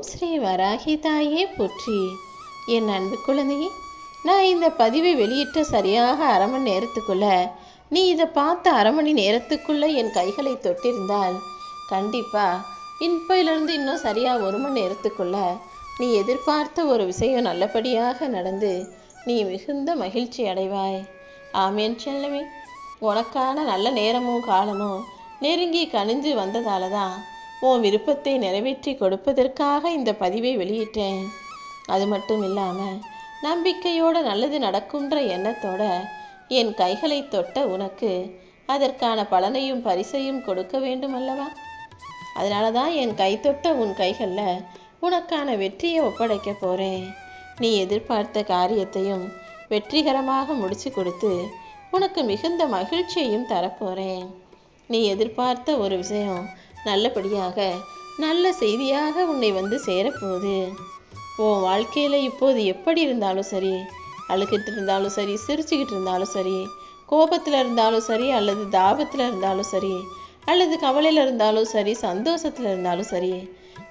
ஸ்ரீ வராகி தாயே போற்றி. என் அன்பு குழந்தையே, நான் இந்த பதிவை வெளியிட்ட சரியாக அரை மணி நேரத்துக்குள்ள நீ இதை பார்த்த அரை மணி நேரத்துக்குள்ள என் கைகளை தொட்டிருந்தால் கண்டிப்பா இப்போயிலிருந்து இன்னும் சரியாக 1 மணி நேரத்துக்குள்ள நீ எதிர்பார்த்த ஒரு விஷயம் நல்லபடியாக நடந்து நீ மிகுந்த மகிழ்ச்சி அடைவாய். ஆமேன் செல்லமே. உனக்கான நல்ல நேரமும் காலமும் நெருங்கி கனிஞ்சு வந்ததால தான் உன் விருப்பத்தை நிறைவேற்றி கொடுப்பதற்காக இந்த பதிவை வெளியிட்டேன். அது மட்டும் இல்லாமல் நம்பிக்கையோடு நல்லது நடக்கும்ன்ற எண்ணத்தோட என் கைகளை தொட்ட உனக்கு அதற்கான பலனையும் பரிசையும் கொடுக்க வேண்டும் அல்லவா? அதனால தான் என் கை தொட்ட உன் கைகளில் உனக்கான வெற்றியை ஒப்படைக்க போகிறேன். நீ எதிர்பார்த்த காரியத்தையும் வெற்றிகரமாக முடிச்சு கொடுத்து உனக்கு மிகுந்த மகிழ்ச்சியையும் தரப்போகிறேன். நீ எதிர்பார்த்த ஒரு விஷயம் நல்லபடியாக நல்ல செய்தியாக உன்னை வந்து சேரப்போகுது. உன் வாழ்க்கையில் இப்போது எப்படி இருந்தாலும் சரி, அழுகிட்டு இருந்தாலும் சரி, சிரிச்சுக்கிட்டு இருந்தாலும் சரி, கோபத்தில் இருந்தாலும் சரி, அல்லது தாபத்தில் இருந்தாலும் சரி, அல்லது கவலையில் இருந்தாலும் சரி, சந்தோஷத்தில் இருந்தாலும் சரி,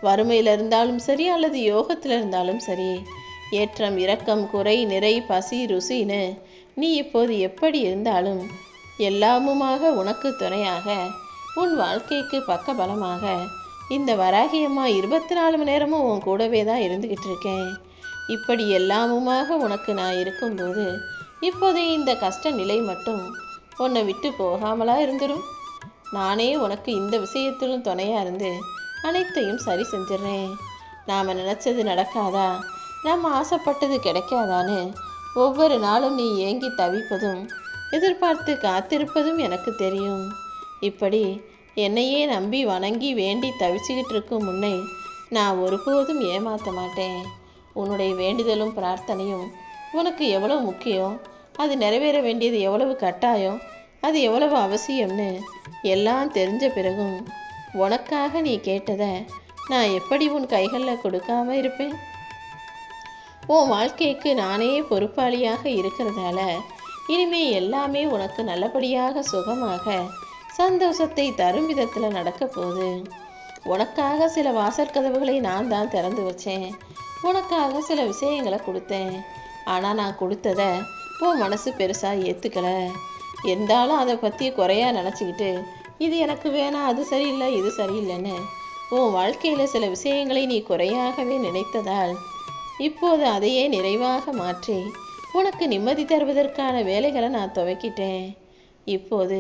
வறுமையில் இருந்தாலும் சரி, அல்லது யோகத்தில் இருந்தாலும் சரி, ஏற்றம் இரக்கம் குறை நிறை பசி ருசின்னு நீ இப்போது எப்படி இருந்தாலும் எல்லாமுமாக உனக்கு துணையாக உன் வாழ்க்கைக்கு பக்க பலமாக இந்த வராகியம்மா 24 மணி நேரமும் உன் கூடவே தான் இருந்துக்கிட்டு இருக்கேன். இப்படி எல்லாமுமாக உனக்கு நான் இருக்கும்போது இப்போதே இந்த கஷ்ட நிலை மட்டும் உன்னை விட்டு போகாமலா இருந்துடும். நானே உனக்கு இந்த விஷயத்திலும் துணையாக இருந்து அனைத்தையும் சரி செஞ்சிடறேன். நாம் நினச்சது நடக்காதா, நாம் ஆசைப்பட்டது கிடைக்காதான்னு ஒவ்வொரு நாளும் நீ ஏங்கி தவிப்பதும் எதிர்பார்த்து காத்திருப்பதும் எனக்கு தெரியும். இப்படி என்னையே நம்பி வணங்கி வேண்டி தவிச்சுக்கிட்டு இருக்கும் முன்னே நான் ஒருபோதும் ஏமாற்ற மாட்டேன். உன்னுடைய வேண்டுதலும் பிரார்த்தனையும் உனக்கு எவ்வளவு முக்கியம், அது நிறைவேற வேண்டியது எவ்வளவு கட்டாயம், அது எவ்வளவு அவசியம்னு எல்லாம் தெரிஞ்ச பிறகும் உனக்காக நீ கேட்டதை நான் எப்படி உன் கைகளில் கொடுக்காம இருப்பேன்? உன் வாழ்க்கைக்கு நானே பொறுப்பாளியாக இருக்கிறதால இனிமே எல்லாமே உனக்கு நல்லபடியாக சுகமாக சந்தோஷத்தை தரும் விதத்தில் நடக்க போகுது. உனக்காக சில வாசற்கதவுகளை நான் தான் திறந்து வச்சேன். உனக்காக சில விஷயங்களை கொடுத்தேன். ஆனால் நான் கொடுத்ததை உன் மனசு பெருசாக ஏற்றுக்கலை. இருந்தாலும் அதை பற்றி குறையா நினச்சிக்கிட்டு இது எனக்கு வேணாம், அது சரியில்லை, இது சரியில்லைன்னு உன் வாழ்க்கையில் சில விஷயங்களை நீ குறையாகவே நினைத்ததால் இப்போது அதையே நிறைவாக மாற்றி உனக்கு நிம்மதி தருவதற்கான வேலைகளை நான் துவக்கிட்டேன். இப்போது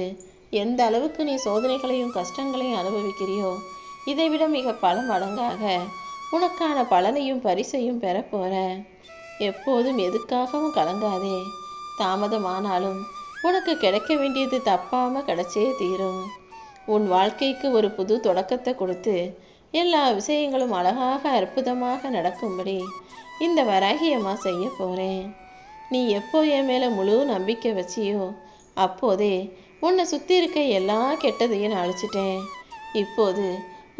எந்த அளவுக்கு நீ சோதனைகளையும் கஷ்டங்களையும் அனுபவிக்கிறியோ இதைவிட மிக பல மடங்காக உனக்கான பலனையும் பரிசையும் பெறப்போற. எப்போதும் எதுக்காகவும் கலங்காதே. தாமதமானாலும் உனக்கு கிடைக்க வேண்டியது தப்பாமல் கிடைச்சே தீரும். உன் வாழ்க்கைக்கு ஒரு புது தொடக்கத்தை கொடுத்து எல்லா விஷயங்களும் அழகாக அற்புதமாக நடக்கும்படி இந்த வராகியம்மா செய்ய போகிறேன். நீ எப்போ என் மேலே முழு நம்பிக்கை வச்சியோ அப்போதே உன்னை சுற்றி இருக்க எல்லா கெட்டதையும் நான் அழிச்சிட்டேன். இப்போது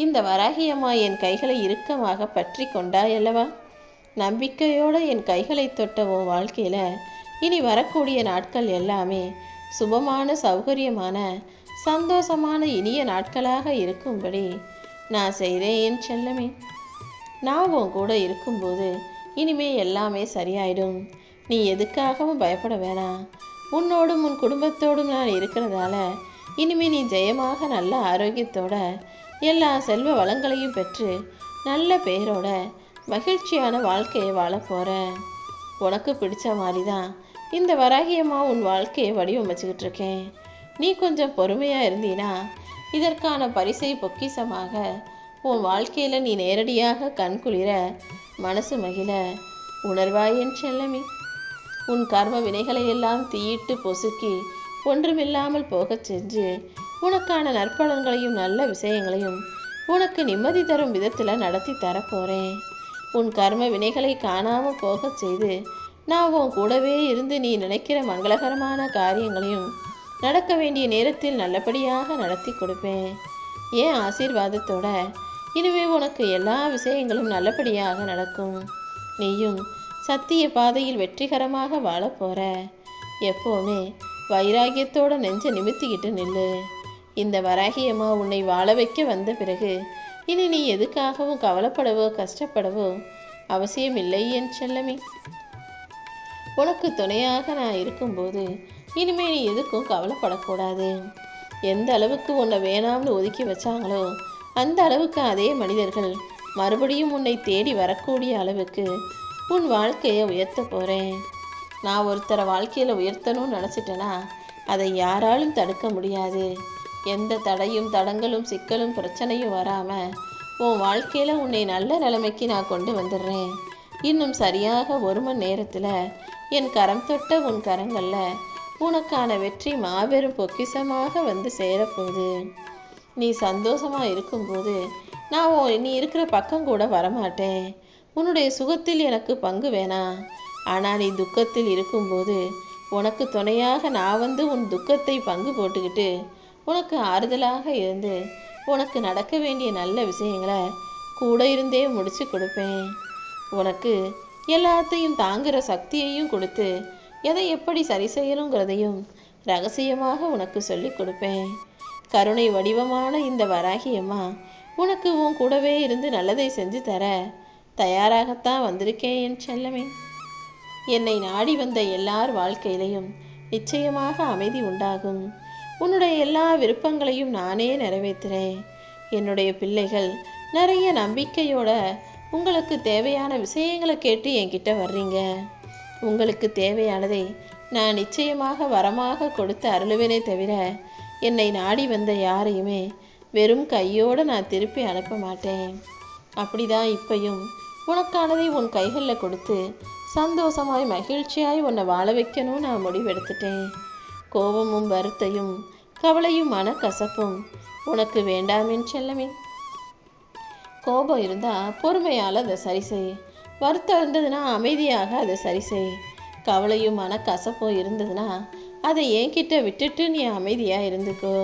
இந்த வராகியம்மா என் கைகளை இறுக்கமாக பற்றி கொண்டாயல்லவா? நம்பிக்கையோடு என் கைகளை தொட்ட உன் வாழ்க்கையில் இனி வரக்கூடிய நாட்கள் எல்லாமே சுபமான சௌகரியமான சந்தோஷமான இனிய நாட்களாக இருக்கும்படி நான் செய்கிறேன் என் செல்லமே. நான் உன் கூட இருக்கும்போது இனிமே எல்லாமே சரியாயிடும். நீ எதுக்காகவும் பயப்பட வேணாம். உன்னோடும் உன் குடும்பத்தோடும் நான் இருக்கிறதால இனிமே நீ ஜெயமாக நல்ல ஆரோக்கியத்தோட எல்லா செல்வ வளங்களையும் பெற்று நல்ல பெயரோட மகிழ்ச்சியான வாழ்க்கையை வாழ போகிற. உனக்கு பிடிச்ச மாதிரி தான் இந்த வராகியம்மா உன் வாழ்க்கையை வடிவமைச்சுக்கிட்டு இருக்கேன். நீ கொஞ்சம் பொறுமையாக இருந்தீனா இதற்கான பரிசை பொக்கிசமாக உன் வாழ்க்கையில் நீ நேரடியாக கண்குளிர மனசு மகிழ உணர்வாய் என் செல்லமே. உன் கர்ம வினைகளை எல்லாம் தீயிட்டு பொசுக்கி ஒன்றுமில்லாமல் போகச் செஞ்சு உனக்கான நற்பலன்களையும் நல்ல விஷயங்களையும் உனக்கு நிம்மதி தரும் விதத்தில் நடத்தி தரப்போகிறேன். உன் கர்ம வினைகளை காணாமல் போகச் செய்து நான் உன் கூடவே இருந்து நீ நினைக்கிற மங்களகரமான காரியங்களையும் நடக்க வேண்டிய நேரத்தில் நல்லபடியாக நடத்தி கொடுப்பேன். ஏன் ஆசீர்வாதத்தோட இனிமே உனக்கு எல்லா விஷயங்களும் நல்லபடியாக நடக்கும். நீயும் சத்திய பாதையில் வெற்றிகரமாக வாழ போகிற. எப்போவுமே வைராகியத்தோட நெஞ்ச நிமித்திக்கிட்டு நில்லு. இந்த வராகியம்மா உன்னை வாழ வைக்க வந்த பிறகு இனி நீ எதுக்காகவும் கவலைப்படவோ கஷ்டப்படவோ அவசியம் இல்லை என் செல்லமே. உனக்கு துணையாக நான் இருக்கும்போது இனிமே நீ எதுக்கும் கவலைப்படக்கூடாது. எந்த அளவுக்கு உன்னை வேணாம்னு ஒதுக்கி வச்சாங்களோ அந்த அளவுக்கு அதே மனிதர்கள் மறுபடியும் உன்னை தேடி வரக்கூடிய அளவுக்கு உன் வாழ்க்கையை உயர்த்த போகிறேன். நான் ஒருத்தரை வாழ்க்கையில் உயர்த்தணும்னு நினச்சிட்டேன்னா அதை யாராலும் தடுக்க முடியாது. எந்த தடையும் தடங்களும் சிக்கலும் பிரச்சனையும் வராமல் உன் வாழ்க்கையில் உன்னை நல்ல நிலைமைக்கு நான் கொண்டு வந்துடுறேன். இன்னும் சரியாக 1 மணி நேரத்தில் என் கரம் தொட்ட உன் கரங்களில் உனக்கான வெற்றி மாபெரும் பொக்கிஷமாக வந்து சேரப்போகுது. நீ சந்தோஷமாக இருக்கும்போது நான் நீ இருக்கிற பக்கம் கூட வரமாட்டேன். உன்னுடைய சுகத்தில் எனக்கு பங்கு வேணாம். ஆனால் நீ துக்கத்தில் இருக்கும்போது உனக்கு துணையாக நான் வந்து உன் துக்கத்தை பங்கு போட்டுக்கிட்டு உனக்கு ஆறுதலாக இருந்து உனக்கு நடக்க வேண்டிய நல்ல விஷயங்களை கூட இருந்தே முடிச்சு கொடுப்பேன். உனக்கு எல்லாத்தையும் தாங்குகிற சக்தியையும் கொடுத்து எதை எப்படி சரி செய்யணுங்கிறதையும் ரகசியமாக உனக்கு சொல்லி கொடுப்பேன். கருணை வடிவமான இந்த வராகி அம்மா உனக்கு உன் கூடவே இருந்து நல்லதை செஞ்சு தர தயாராகத்தான் வந்திருக்கேன் என் செல்லமே. என்னை நாடி வந்த எல்லார் வாழ்க்கையிலையும் நிச்சயமாக அமைதி உண்டாகும். உன்னுடைய எல்லா விருப்பங்களையும் நானே நிறைவேற்றுறேன். என்னுடைய பிள்ளைகள் நிறைய நம்பிக்கையோட உங்களுக்கு தேவையான விஷயங்களை கேட்டு என்கிட்ட வர்றீங்க. உங்களுக்கு தேவையானதை நான் நிச்சயமாக வரமாக கொடுத்து அருளுவேனே தவிர என்னை நாடி வந்த யாரையுமே வெறும் கையோடு நான் திருப்பி அனுப்ப மாட்டேன். அப்படிதான் இப்பையும் உனக்கானதை உன் கைகளில் கொடுத்து சந்தோஷமாய் மகிழ்ச்சியாய் உன்னை வாழ வைக்கணும்னு நான் முடிவெடுத்துட்டேன். கோபமும் வருத்தையும் கவலையும் மனக்கசப்பும் உனக்கு வேண்டாமேன்னு செல்லமே. கோபம் இருந்தால் பொறுமையால் அதை சரி செய். வருத்தம் இருந்ததுன்னா அமைதியாக அதை சரி செய். கவலையும் மனக்கசப்பும் இருந்ததுன்னா அதை என்கிட்ட விட்டுட்டு நீ அமைதியாக இருந்துக்கோ.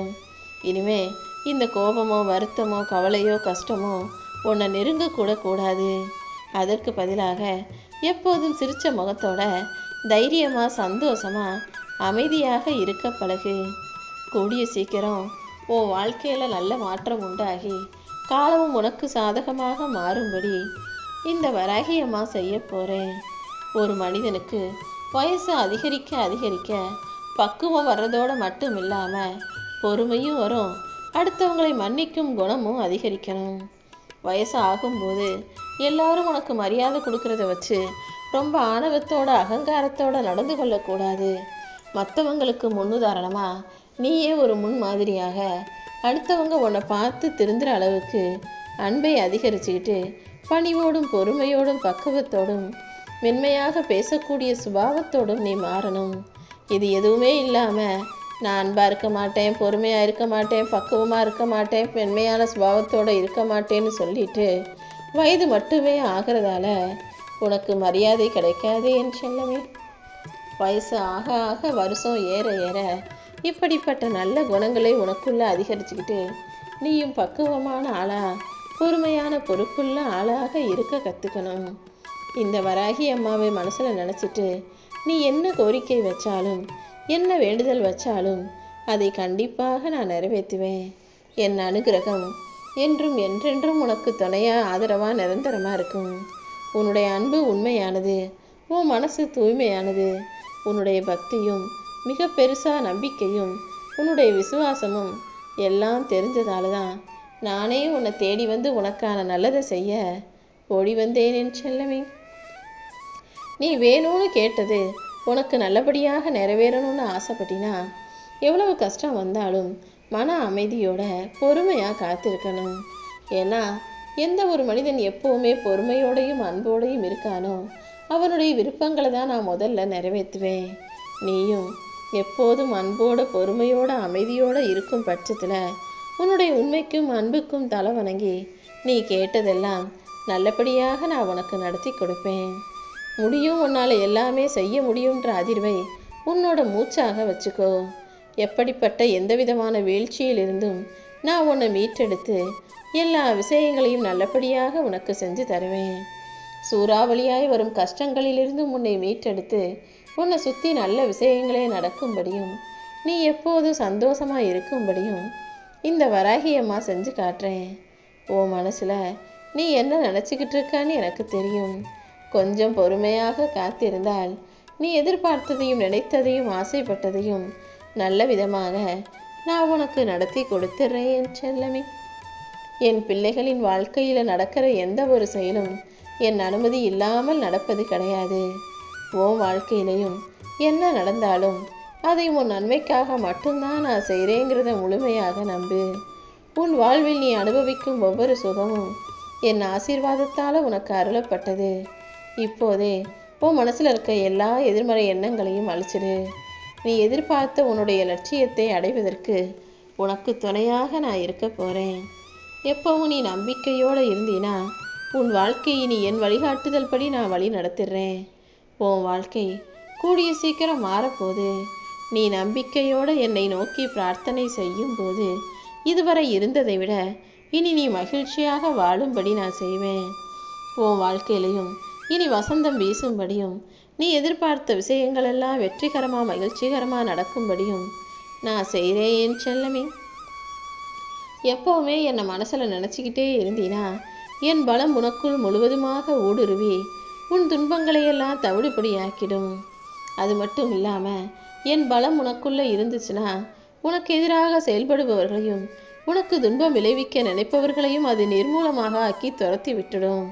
இனிமே இந்த கோபமோ வருத்தமோ கவலையோ கஷ்டமோ உன்னை நெருங்கக்கூட கூடாது. அதற்கு பதிலாக எப்போதும் சிரித்த முகத்தோட தைரியமாக சந்தோஷமாக அமைதியாக இருக்க பழகு. கூடிய சீக்கிரம் உன் வாழ்க்கையில் நல்ல மாற்றம் உண்டாகி காலமும் உனக்கு சாதகமாக மாறும்படி இந்த வராகி அம்மா செய்ய போகிறேன். ஒரு மனிதனுக்கு வயசு அதிகரிக்க அதிகரிக்க பக்குவம் வர்றதோடு மட்டும் இல்லாமல் பொறுமையும் வரும். அடுத்தவங்களை மன்னிக்கும் குணமும் அதிகரிக்கணும். வயசு ஆகும்போது எல்லாரும் உனக்கு மரியாதை கொடுக்கறத வச்சு ரொம்ப ஆணவத்தோட அகங்காரத்தோட நடந்து கொள்ளக்கூடாது. மற்றவங்களுக்கு முன்னுதாரணமாக நீயே ஒரு முன் மாதிரியாக அடுத்தவங்க உன்னை பார்த்து திருந்துற அளவுக்கு அன்பை அதிகரிச்சுக்கிட்டு பணிவோடும் பொறுமையோடும் பக்குவத்தோடும் மென்மையாக பேசக்கூடிய சுபாவத்தோடும் நீ மாறணும். இது எதுவுமே இல்லாமல் நான் அன்பாக இருக்க மாட்டேன், பொறுமையாக இருக்க மாட்டேன், பக்குவமாக இருக்க மாட்டேன், மென்மையான சுபாவத்தோடு இருக்க மாட்டேன்னு சொல்லிட்டு வயது மட்டுமே ஆகிறதால உனக்கு மரியாதை கிடைக்காது என் செல்லமே. வயசு ஆக ஆக வருஷம் ஏற ஏற இப்படிப்பட்ட நல்ல குணங்களை உனக்குள்ள அதிகரிச்சுக்கிட்டு நீயும் பக்குவமான ஆளா பொறுமையான பொறுப்புள்ள ஆளாக இருக்க கற்றுக்கணும். இந்த வராகி அம்மாவை மனசில் நினச்சிட்டு நீ என்ன கோரிக்கை வச்சாலும் என்ன வேண்டுதல் வச்சாலும் அதை கண்டிப்பாக நான் நிறைவேற்றுவேன். என் அனுகிரகம் என்றும் என்றென்றும் உனக்கு துணையாக ஆதரவாக நிரந்தரமாக இருக்கும். உன்னுடைய அன்பு உண்மையானது, உன் மனசு தூய்மையானது, உன்னுடைய பக்தியும் மிக பெருசாக நம்பிக்கையும் உன்னுடைய விசுவாசமும் எல்லாம் தெரிஞ்சதால தான் நானே உன்னை தேடி வந்து உனக்கான நல்லதை செய்ய ஓடி வந்தேன் என் செல்லமே. நீ வேணும்னு கேட்டது உனக்கு நல்லபடியாக நிறைவேறணும்னு ஆசைப்பட்டினா எவ்வளவு கஷ்டம் வந்தாலும் மன அமைதியோட பொறுமையாக காத்திருக்கணும். ஏன்னா எந்த ஒரு மனிதன் எப்போவுமே பொறுமையோடையும் அன்போடையும் இருக்கானோ அவனுடைய விருப்பங்களை தான் நான் முதல்ல நிறைவேற்றுவேன். நீயும் எப்போதும் அன்போட பொறுமையோட அமைதியோட இருக்கும் பட்சத்தில் உன்னுடைய உண்மைக்கும் அன்புக்கும் தலை வணங்கி நீ கேட்டதெல்லாம் நல்லபடியாக நான் உனக்கு நடத்தி கொடுப்பேன். முடியும், உன்னால் எல்லாமே செய்ய முடியுன்ற அதிர்வை உன்னோட மூச்சாக வச்சுக்கோ. எப்படிப்பட்ட எந்த விதமான வீழ்ச்சியிலிருந்தும் நான் உன்னை மீட்டெடுத்து எல்லா விஷயங்களையும் நல்லபடியாக உனக்கு செஞ்சு தருவேன். சூறாவளியாய் வரும் கஷ்டங்களிலிருந்தும் உன்னை மீட்டெடுத்து உன்னை சுற்றி நல்ல விஷயங்களே நடக்கும்படியும் நீ எப்போதும் சந்தோஷமாக இருக்கும்படியும் இந்த வராகி அம்மா செஞ்சு காட்டுறேன். உன் மனசில் நீ என்ன நினச்சிக்கிட்டு இருக்கான்னு எனக்கு தெரியும். கொஞ்சம் பொறுமையாக காத்திருந்தால் நீ எதிர்பார்த்ததையும் நினைத்ததையும் ஆசைப்பட்டதையும் நல்ல விதமாக நான் உனக்கு நடத்தி கொடுத்துட்றேன் என் செல்லமே. என் பிள்ளைகளின் வாழ்க்கையில் நடக்கிற எந்த ஒரு செயலும் என் அனுமதி இல்லாமல் நடப்பது கிடையாது. உன் வாழ்க்கையிலையும் என்ன நடந்தாலும் அதை உன் நன்மைக்காக மட்டும்தான் நான் செய்கிறேங்கிறத முழுமையாக நம்பு. உன் வாழ்வில் நீ அனுபவிக்கும் ஒவ்வொரு சுகமும் என் ஆசீர்வாதத்தால் உனக்கு அருளப்பட்டது. இப்போதே உன் மனசில் இருக்க எல்லா எதிர்மறை எண்ணங்களையும் அழிச்சிடு. நீ எதிர்பார்த்த உன்னுடைய லட்சியத்தை அடைவதற்கு உனக்கு துணையாக நான் இருக்க போகிறேன். எப்பவும் நீ நம்பிக்கையோடு இருந்தீனா உன் வாழ்க்கையை நீ என் வழிகாட்டுதல் படி நான் வழி நடத்திடுறேன். உன் வாழ்க்கை கூடிய சீக்கிரம் மாறப்போது. நீ நம்பிக்கையோடு என்னை நோக்கி பிரார்த்தனை செய்யும் போது இதுவரை இருந்ததை விட இனி நீ மகிழ்ச்சியாக வாழும்படி நான் செய்வேன். உன் வாழ்க்கையிலையும் இனி வசந்தம் வீசும்படியும் நீ எதிர்பார்த்த விஷயங்களெல்லாம் வெற்றிகரமாக மகிழ்ச்சிகரமாக நடக்கும்படியும் நான் செய்கிறேன் என் செல்லமே. எப்போவுமே என்னை மனசில் நினச்சிக்கிட்டே இருந்தீனா என் பலம் உனக்குள் முழுவதுமாக ஊடுருவி உன் துன்பங்களையெல்லாம் தவிடுபடியாக்கிடும். அது மட்டும் இல்லாமல் என் பலம் உனக்குள்ளே இருந்துச்சுன்னா உனக்கு எதிராக செயல்படுபவர்களையும் உனக்கு துன்பம் விளைவிக்க நினைப்பவர்களையும் அது நிர்மூலமாக ஆக்கி துரத்தி விட்டுடும்.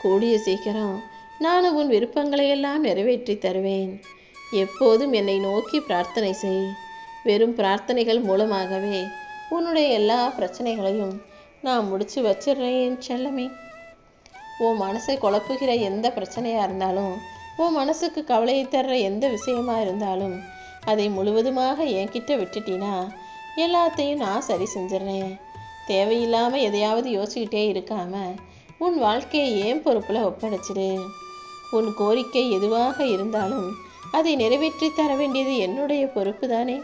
கூடிய சீக்கிரம் நான் உன் விருப்பங்களையெல்லாம் நிறைவேற்றி தருவேன். எப்போதும் என்னை நோக்கி பிரார்த்தனை செய். வெறும் பிரார்த்தனைகள் மூலமாகவே உன்னுடைய எல்லா பிரச்சனைகளையும் நான் முடிச்சு வச்சிடுறேன் என் செல்லமே. உன் மனசை குழப்புகிற எந்த பிரச்சனையாக இருந்தாலும் உன் மனசுக்கு கவலையை தர்ற எந்த விஷயமா இருந்தாலும் அதை முழுவதுமாக என்கிட்ட விட்டுட்டினா எல்லாத்தையும் நான் சரி செஞ்சிடறேன். தேவையில்லாமல் எதையாவது யோசிக்கிட்டே இருக்காம உன் வாழ்க்கையை ஏன் பொறுப்பில் ஒப்படைச்சிடு. உன் கோரிக்கை எதுவாக இருந்தாலும் அதை நிறைவேற்றி தர வேண்டியது என்னுடைய பொறுப்பு தானே.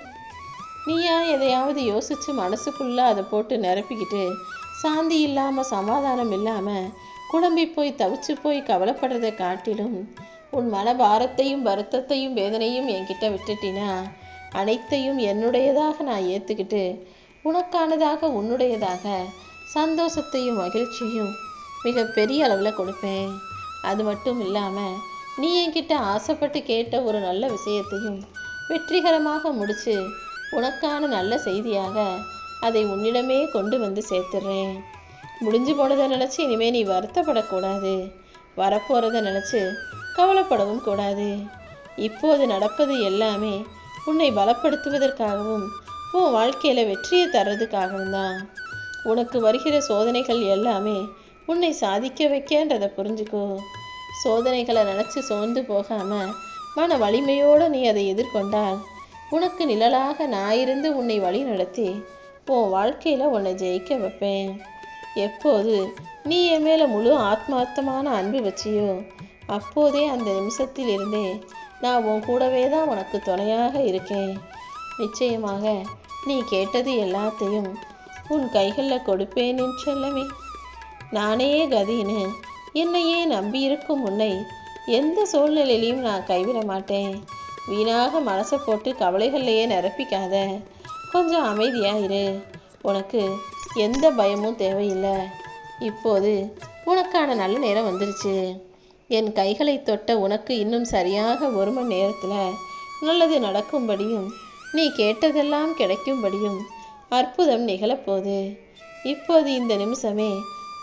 நீயா எதையாவது யோசித்து மனசுக்குள்ளே அதை போட்டு நிரப்பிக்கிட்டு சாந்தி இல்லாமல் சமாதானம் இல்லாமல் குழம்பி போய் தவிச்சு போய் கவலைப்படுறதை காட்டிலும் உன் மனபாரத்தையும் வருத்தத்தையும் வேதனையும் என்கிட்ட விட்டுட்டினா அனைத்தையும் என்னுடையதாக நான் ஏற்றுக்கிட்டு உனக்கானதாக உன்னுடையதாக சந்தோஷத்தையும் மகிழ்ச்சியும் மிக பெரிய அளவில் கொடுப்பேன். அது மட்டும் இல்லாமல் நீ என்கிட்ட ஆசைப்பட்டு கேட்ட ஒரு நல்ல விஷயத்தையும் வெற்றிகரமாக முடித்து உனக்கான நல்ல செய்தியாக அதை உன்னிடமே கொண்டு வந்து சேர்த்துடுறேன். முடிஞ்சு போனதை நினச்சி இனிமேல் நீ வருத்தப்படக்கூடாது. வரப்போகிறத நினச்சி கவலைப்படவும் கூடாது. இப்போது நடப்பது எல்லாமே உன்னை பலப்படுத்துவதற்காகவும் உன் வாழ்க்கையில் வெற்றியை தர்றதுக்காகவும் தான். உனக்கு வருகிற சோதனைகள் எல்லாமே உன்னை சாதிக்க வைக்கன்றதை புரிஞ்சுக்கோ. சோதனைகளை நினச்சி சோர்ந்து போகாமல் மன வலிமையோடு நீ அதை எதிர்கொண்டால் உனக்கு நிழலாக நான் இருந்து உன்னை வழி நடத்தி உன் வாழ்க்கையில் உன்னை ஜெயிக்க வைப்பேன். எப்போது நீ என் மேலே முழு ஆத்மார்த்தமான அன்பு வச்சியோ அப்போதே அந்த நிமிஷத்தில் இருந்தே நான் உன் கூடவே தான் உனக்கு துணையாக இருக்கேன். நிச்சயமாக நீ கேட்டது எல்லாத்தையும் உன் கைகளில் கொடுப்பேன் என் செல்லமே. நானே கதின்னு என்னையே நம்பியிருக்கும் உன்னை எந்த சூழ்நிலையிலையும் நான் கைவிட மாட்டேன். வீணாக மனசை போட்டு கவலைகள்லையே நிரப்பிக்காத. கொஞ்சம் அமைதியாக இரு. உனக்கு எந்த பயமும் தேவையில்லை. இப்போது உனக்கான நல்ல நேரம் வந்துருச்சு. என் கைகளை தொட்ட உனக்கு இன்னும் சரியாக 1 மணி நேரத்தில் நல்லது நடக்கும்படியும் நீ கேட்டதெல்லாம் கிடைக்கும்படியும் அற்புதம் நிகழப்போகுது. இப்போது இந்த நிமிஷமே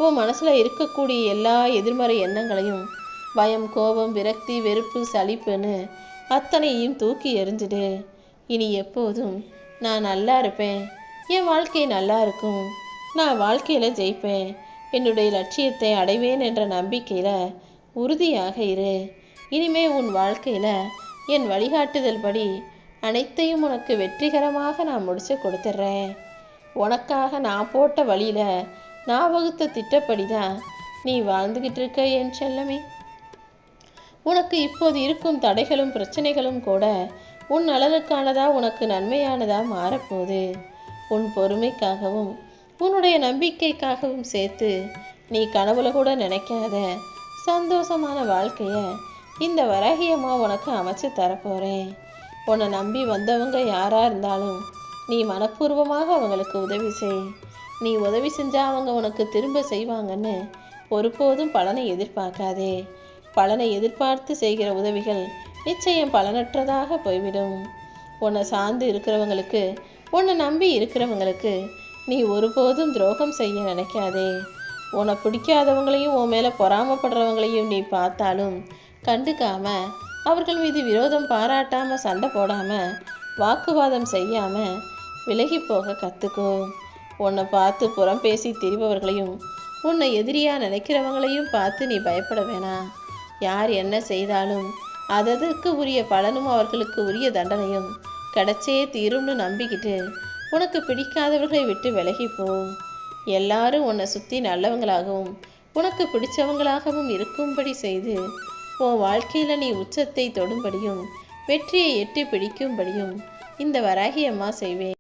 உன் மனசில் இருக்கக்கூடிய எல்லா எதிர்மறை எண்ணங்களையும் பயம், கோபம், விரக்தி, வெறுப்பு, சலிப்புன்னு அத்தனையும் தூக்கி எறிஞ்சிடு. இனி எப்போதும் நான் நல்லா இருப்பேன். என் வாழ்க்கை நல்லா இருக்கும். நான் வாழ்க்கையில் ஜெயிப்பேன். என்னுடைய லட்சியத்தை அடைவேன் என்ற நம்பிக்கையில் உறுதியாக இரு. இனிமே உன் வாழ்க்கையில் என் வழிகாட்டுதல் படி அனைத்தையும் உனக்கு வெற்றிகரமாக நான் முடிச்சு கொடுத்துட்றேன். உனக்காக நான் போட்ட வழியில் நான் வகுத்த திட்டப்படி தான் நீ வாழ்ந்துக்கிட்டு இருக்க என் செல்லமே. உனக்கு இப்போது இருக்கும் தடைகளும் பிரச்சனைகளும் கூட உன் நலனுக்கானதா உனக்கு நன்மையானதா மாறப்போகுது. உன் பொறுமைக்காகவும் உன்னுடைய நம்பிக்கைக்காகவும் சேர்த்து நீ கனவுல கூட நினைக்காத சந்தோஷமான வாழ்க்கையை இந்த வராகியமாக உனக்கு அமைச்சு தரப்போகிறேன். உன்னை நம்பி வந்தவங்க யாராக இருந்தாலும் நீ மனப்பூர்வமாக அவங்களுக்கு உதவி செய். நீ உதவி செஞ்சா அவங்க உனக்கு திரும்ப செய்வாங்கன்னு ஒருபோதும் பலனை எதிர்பார்க்காதே. பலனை எதிர்பார்த்து செய்கிற உதவிகள் நிச்சயம் பலனற்றதாக போய்விடும். உன்னை சார்ந்து இருக்கிறவங்களுக்கு, உன்னை நம்பி இருக்கிறவங்களுக்கு நீ ஒருபோதும் துரோகம் செய்ய நினைக்காதே. உன்னை பிடிக்காதவங்களையும் உன் மேலே பொறாமப்படுறவங்களையும் நீ பார்த்தாலும் கண்டுக்காம, அவர்கள் மீது விரோதம் பாராட்டாமல், சண்டை போடாமல், வாக்குவாதம் செய்யாமல் விலகி போக கற்றுக்கோ. உன்னை பார்த்து புறம் பேசி திரிபவர்களையும் உன்னை எதிரியாக நினைக்கிறவங்களையும் பார்த்து நீ பயப்பட வேணாம். யார் என்ன செய்தாலும் அதற்கு உரிய பலனும் அவர்களுக்கு உரிய தண்டனையும் கிடைச்சே தீரும்னு நம்பிக்கிட்டு உனக்கு பிடிக்காதவர்களை விட்டு விலகிப்போ. எல்லாரும் உன்னை சுற்றி நல்லவங்களாகவும் உனக்கு பிடிச்சவங்களாகவும் இருக்கும்படி செய்து உன் வாழ்க்கையில் நீ உச்சத்தை தொடும்படியும் வெற்றியை எட்டி பிடிக்கும்படியும் இந்த வராகி அம்மா செய்வேன்.